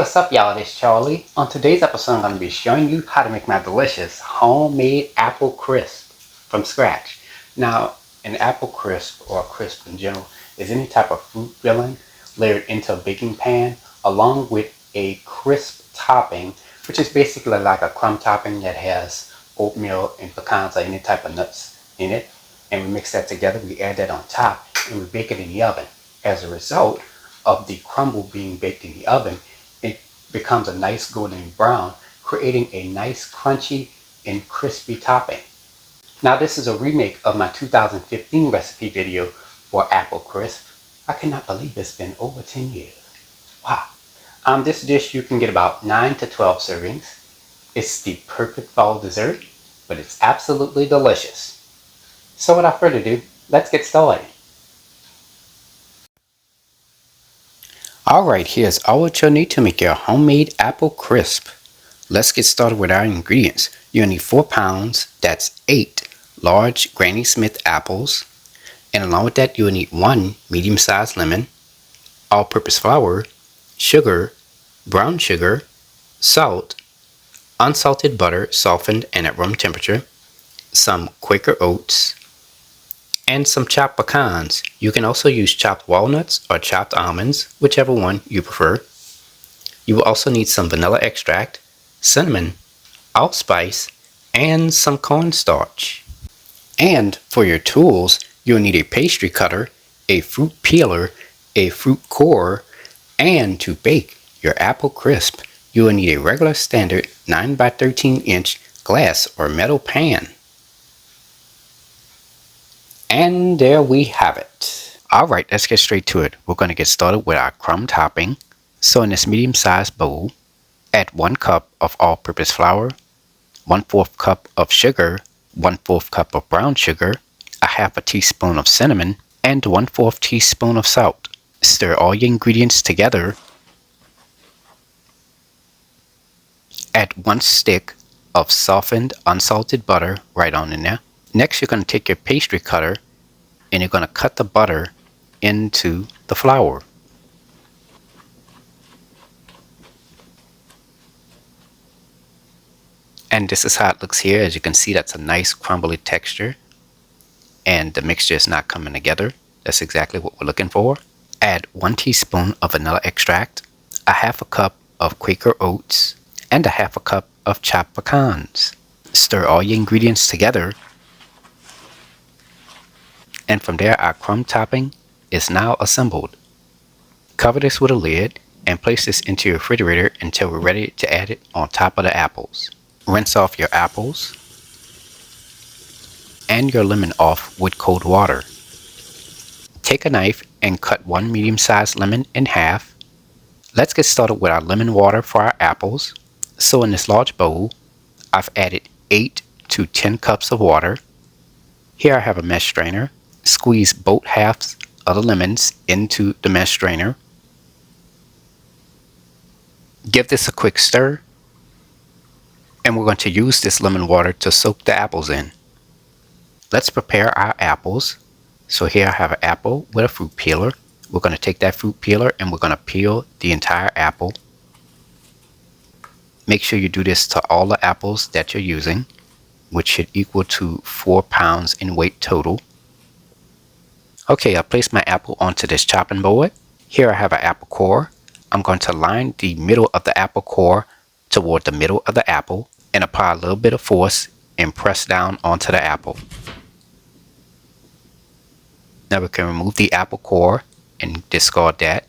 what's up y'all, it's Charlie. On today's episode I'm going to be showing you how to make my delicious homemade apple crisp from scratch. Now, an apple crisp or crisp in general is any type of fruit filling layered into a baking pan along with a crisp topping, which is basically like a crumb topping that has oatmeal and pecans or any type of nuts in it. And we mix that together, we add that on top and we bake it in the oven. As a result of the crumble being baked in the oven, it becomes a nice golden brown, creating a nice crunchy and crispy topping. Now this is a remake of my 2015 recipe video for apple crisp. I cannot believe it's been over 10 years. Wow. This dish you can get about 9 to 12 servings. It's the perfect fall dessert, but it's absolutely delicious. So without further ado, let's get started. Alright, here's all what you'll need to make your homemade apple crisp. Let's get started with our ingredients. You'll need 4 pounds, that's 8 large Granny Smith apples. And along with that, you'll need 1 medium-sized lemon, all-purpose flour, sugar, brown sugar, salt, unsalted butter softened and at room temperature, some Quaker oats, and some chopped pecans. You can also use chopped walnuts or chopped almonds, whichever one you prefer. You will also need some vanilla extract, cinnamon, allspice, and some cornstarch. And for your tools, you'll need a pastry cutter, a fruit peeler, a fruit core, and to bake your apple crisp, you will need a regular standard 9 by 13 inch glass or metal pan. And there we have it. Alright, let's get straight to it. We're going to get started with our crumb topping. So in this medium-sized bowl, add 1 cup of all-purpose flour, 1/4 cup of sugar, 1/4 cup of brown sugar, a half a teaspoon of cinnamon, and 1/4 teaspoon of salt. Stir all your ingredients together. Add 1 stick of softened unsalted butter right on in there. Next, you're going to take your pastry cutter and you're going to cut the butter into the flour. And this is how it looks here. As you can see, that's a nice crumbly texture and the mixture is not coming together. That's exactly what we're looking for. Add 1 teaspoon of vanilla extract, a half a cup of Quaker oats, and a half a cup of chopped pecans. Stir all your ingredients together. And from there, our crumb topping is now assembled. Cover this with a lid and place this into your refrigerator until we're ready to add it on top of the apples. Rinse off your apples and your lemon off with cold water. Take a knife and cut 1 medium-sized lemon in half. Let's get started with our lemon water for our apples. So in this large bowl, I've added 8 to 10 cups of water. Here I have a mesh strainer. Squeeze both halves of the lemons into the mesh strainer. Give this a quick stir. And we're going to use this lemon water to soak the apples in. Let's prepare our apples. So here I have an apple with a fruit peeler. We're going to take that fruit peeler and we're going to peel the entire apple. Make sure you do this to all the apples that you're using, which should equal to 4 pounds in weight total. Okay, I placed my apple onto this chopping board. Here I have an apple core. I'm going to line the middle of the apple core toward the middle of the apple and apply a little bit of force and press down onto the apple. Now we can remove the apple core and discard that.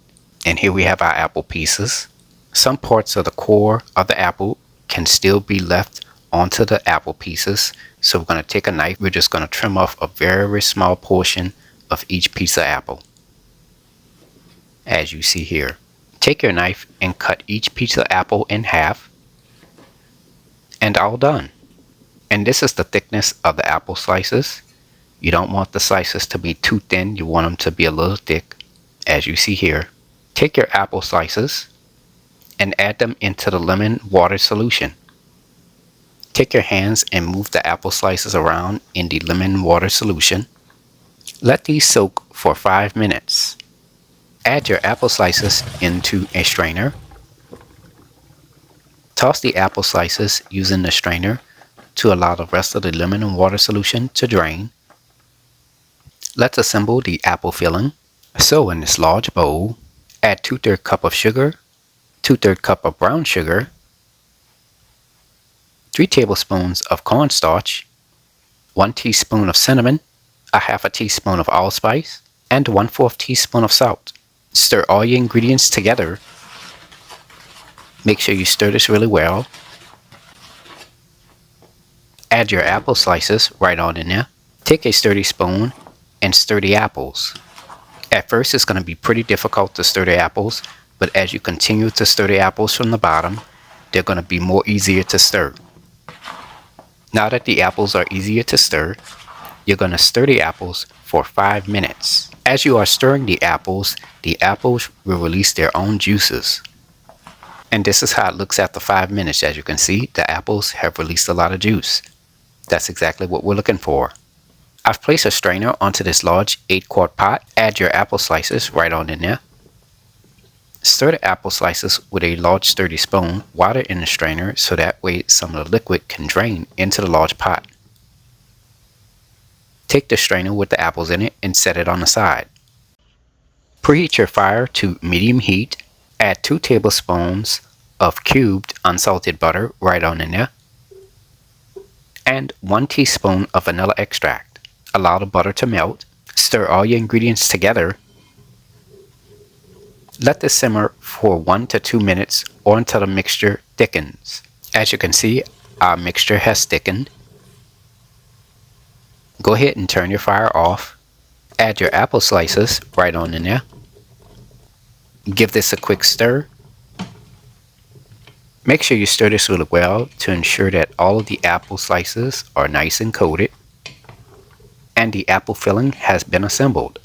And here we have our apple pieces. Some parts of the core of the apple can still be left onto the apple pieces. So we're going to take a knife. We're just going to trim off a very small portion of each piece of apple, as you see here. Take your knife and cut each piece of apple in half, and all done. And this is the thickness of the apple slices. You don't want the slices to be too thin, you want them to be a little thick, as you see here. Take your apple slices and add them into the lemon water solution. Take your hands and move the apple slices around in the lemon water solution. Let these soak for 5 minutes. Add your apple slices into a strainer. Toss the apple slices using the strainer to allow the rest of the lemon and water solution to drain. Let's assemble the apple filling. So in this large bowl, add 2/3 cup of sugar, 2/3 cup of brown sugar, 3 tablespoons of cornstarch, 1 teaspoon of cinnamon, a half a teaspoon of allspice, and 1/4 teaspoon of salt. Stir all your ingredients together. Make sure you stir this really well. Add your apple slices right on in there. Take a sturdy spoon and stir the apples. At first it's going to be pretty difficult to stir the apples, but as you continue to stir the apples from the bottom, they're going to be more easier to stir. Now that the apples are easier to stir, you're going to stir the apples for 5 minutes. As you are stirring the apples will release their own juices. And this is how it looks after 5 minutes. As you can see, the apples have released a lot of juice. That's exactly what we're looking for. I've placed a strainer onto this large 8-quart pot. Add your apple slices right on in there. Stir the apple slices with a large sturdy spoon. Water in the strainer so that way some of the liquid can drain into the large pot. Take the strainer with the apples in it and set it on the side. Preheat your fire to medium heat. Add 2 tablespoons of cubed unsalted butter right on in there. And 1 teaspoon of vanilla extract. Allow the butter to melt. Stir all your ingredients together. Let this simmer for 1 to 2 minutes or until the mixture thickens. As you can see, our mixture has thickened. Go ahead and turn your fire off. Add your apple slices right on in there. Give this a quick stir. Make sure you stir this really well to ensure that all of the apple slices are nice and coated and the apple filling has been assembled.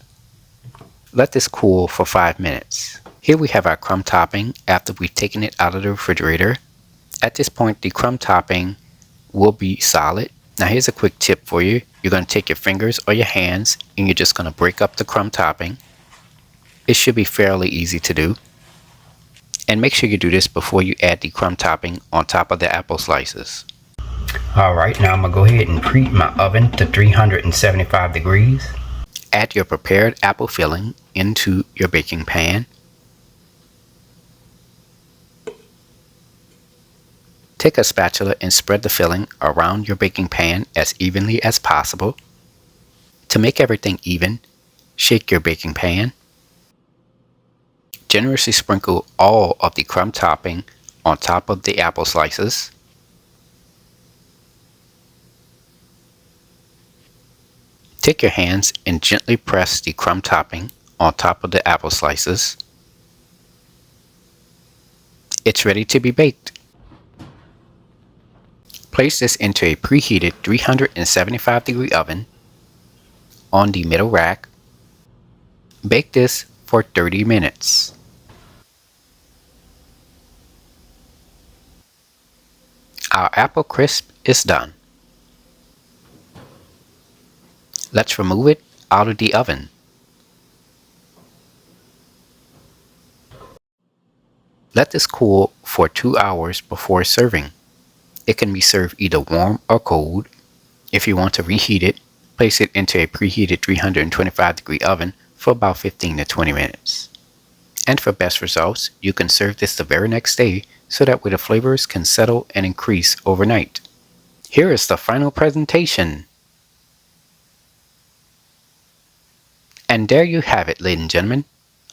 Let this cool for 5 minutes. Here we have our crumb topping after we've taken it out of the refrigerator. At this point, the crumb topping will be solid. Now here's a quick tip for you. You're going to take your fingers or your hands and you're just going to break up the crumb topping. It should be fairly easy to do. And make sure you do this before you add the crumb topping on top of the apple slices. Alright, now I'm going to go ahead and preheat my oven to 375 degrees. Add your prepared apple filling into your baking pan. Take a spatula and spread the filling around your baking pan as evenly as possible. To make everything even, shake your baking pan. Generously sprinkle all of the crumb topping on top of the apple slices. Take your hands and gently press the crumb topping on top of the apple slices. It's ready to be baked. Place this into a preheated 375-degree oven on the middle rack. Bake this for 30 minutes. Our apple crisp is done. Let's remove it out of the oven. Let this cool for 2 hours before serving. It can be served either warm or cold. If you want to reheat it, place it into a preheated 325-degree oven for about 15 to 20 minutes. And for best results, you can serve this the very next day so that way the flavors can settle and increase overnight. Here is the final presentation. And there you have it, ladies and gentlemen.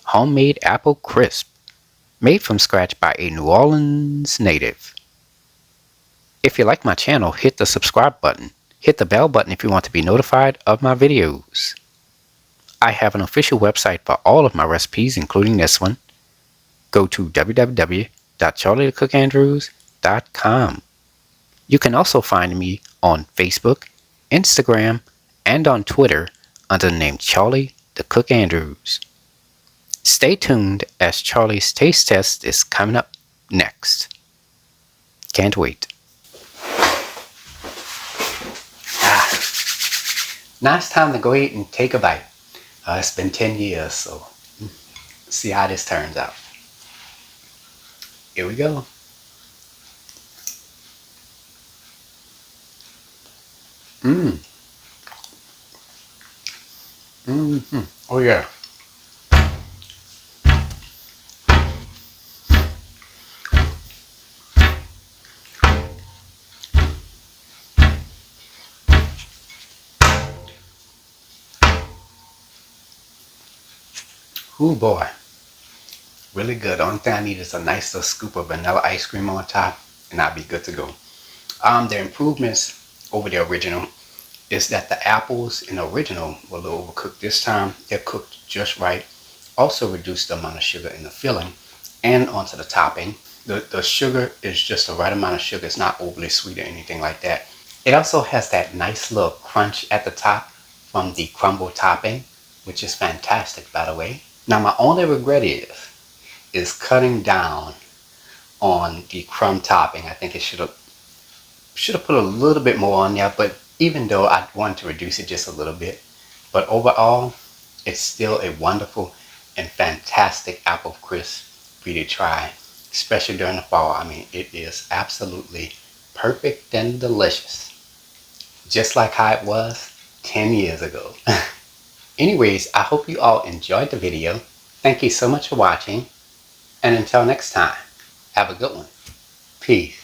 Homemade apple crisp, made from scratch by a New Orleans native. If you like my channel, hit the subscribe button. Hit the bell button if you want to be notified of my videos. I have an official website for all of my recipes, including this one. Go to www.charliethecookandrews.com. You can also find me on Facebook, Instagram, and on Twitter under the name Charlie the Cook Andrews. Stay tuned as Charlie's taste test is coming up next. Can't wait. Now it's time to go eat and take a bite. It's been 10 years, so see how this turns out. Here we go. Mmm. Mm-hmm. Oh yeah. Oh boy. Really good. The only thing I need is a nice little scoop of vanilla ice cream on top, and I'll be good to go. The improvements over the original is that the apples in the original were a little overcooked. This time they're cooked just right. Also reduced the amount of sugar in the filling and onto the topping. The sugar is just the right amount of sugar. It's not overly sweet or anything like that. It also has that nice little crunch at the top from the crumble topping, which is fantastic, by the way. Now my only regret is cutting down on the crumb topping. I think it should have put a little bit more on there, but even though I wanted to reduce it just a little bit, but overall it's still a wonderful and fantastic apple crisp for you to try, especially during the fall. I mean, it is absolutely perfect and delicious, just like how it was 10 years ago. Anyways, I hope you all enjoyed the video. Thank you so much for watching, and until next time, have a good one. Peace.